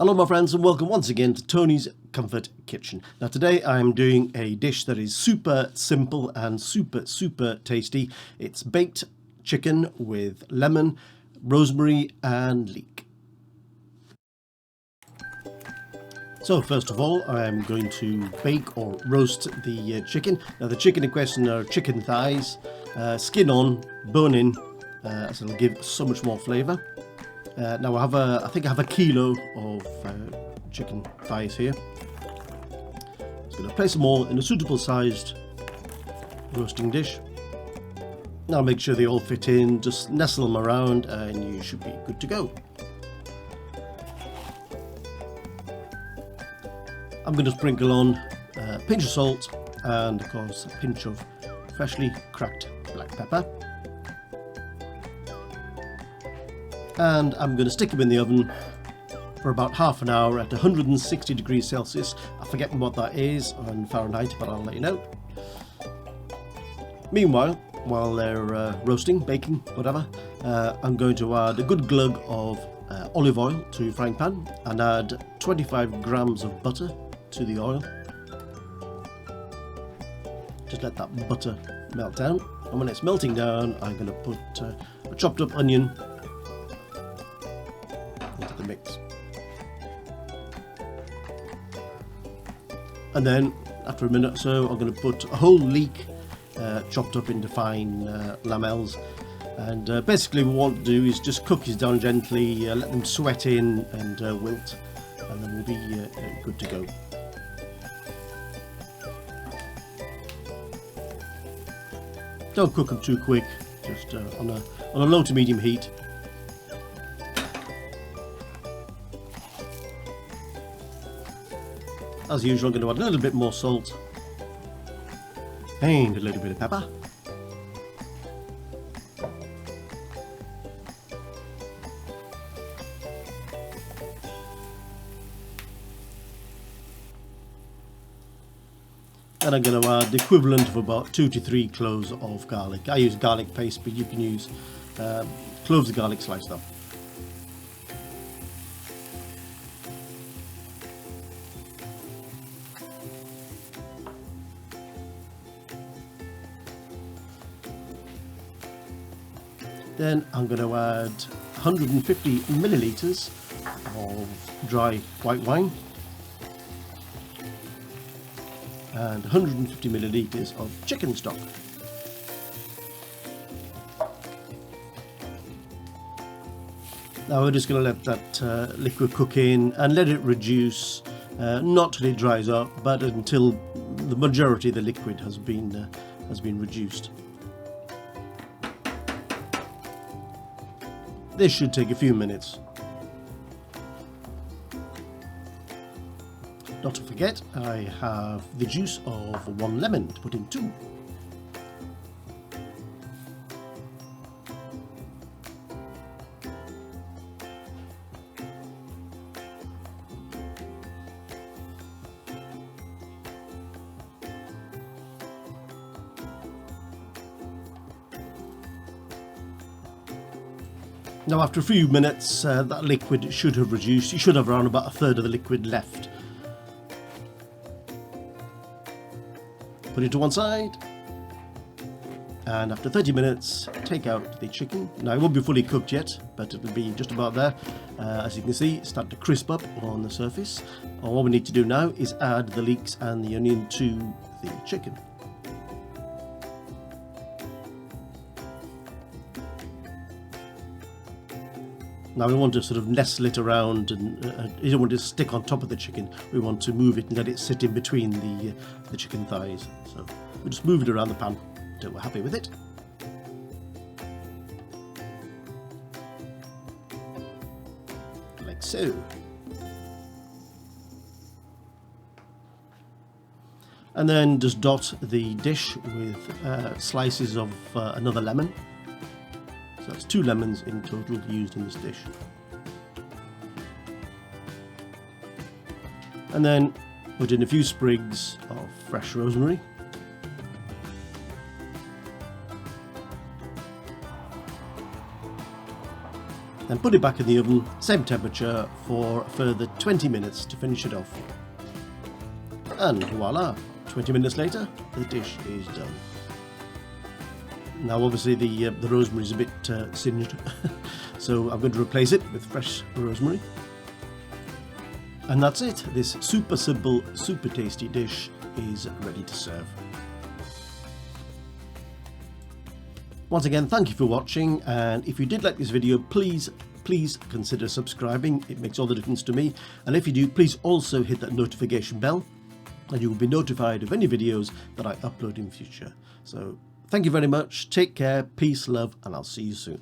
Hello my friends and welcome once again to Tony's Comfort Kitchen. Now today I'm doing a dish that is super simple and super tasty. It's baked chicken with lemon, rosemary and leek. So first of all I'm going to bake or roast the chicken. Now the chicken in question are chicken thighs, skin on, bone in, so it'll give so much more flavour. Now I think I have a kilo of chicken thighs here. Just going to place them all in a suitable sized roasting dish. Now make sure they all fit in, just nestle them around and you should be good to go. I'm going to sprinkle on a pinch of salt and of course a pinch of freshly cracked black pepper. And I'm going to stick them in the oven for about half an hour at 160 degrees Celsius. I forget what that is on Fahrenheit, but I'll let you know. Meanwhile, while they're roasting, baking, whatever, I'm going to add a good glug of olive oil to a frying pan and add 25 grams of butter to the oil. Just let that butter melt down, and when it's melting down I'm going to put a chopped up onion into the mix. And then after a minute or so I'm going to put a whole leek chopped up into fine lamelles, and basically what we want to do is just cook these down gently, let them sweat in and wilt, and then we'll be good to go. Don't cook them too quick, just on a low to medium heat. As usual, I'm going to add a little bit more salt and a little bit of pepper. And I'm going to add the equivalent of about 2 to 3 cloves of garlic. I use garlic paste, but you can use cloves of garlic sliced up. Then I'm going to add 150 millilitres of dry white wine and 150 millilitres of chicken stock. Now we're just going to let that liquid cook in and let it reduce, not till it dries up, but until the majority of the liquid has been reduced. This should take a few minutes. Not to forget, I have the juice of 1 lemon to put in too. Now after a few minutes that liquid should have reduced. You should have around about a third of the liquid left. Put it to one side, and after 30 minutes take out the chicken. Now it won't be fully cooked yet, but it will be just about there. As you can see, start to crisp up on the surface. And what we need to do now is add the leeks and the onion to the chicken. Now we want to sort of nestle it around, and you don't want to stick on top of the chicken. We want to move it and let it sit in between the chicken thighs. So we just move it around the pan until we're happy with it. Like so. And then just dot the dish with slices of another lemon. So that's 2 lemons in total used in this dish. And then put in a few sprigs of fresh rosemary. Then put it back in the oven, same temperature, for a further 20 minutes to finish it off. And voila, 20 minutes later, the dish is done. Now obviously the rosemary is a bit singed, so I'm going to replace it with fresh rosemary. And that's it. This super simple, super tasty dish is ready to serve. Once again, thank you for watching, and if you did like this video, please consider subscribing. It makes all the difference to me. And if you do, please also hit that notification bell, and you will be notified of any videos that I upload in future. So thank you very much, take care, peace, love, and I'll see you soon.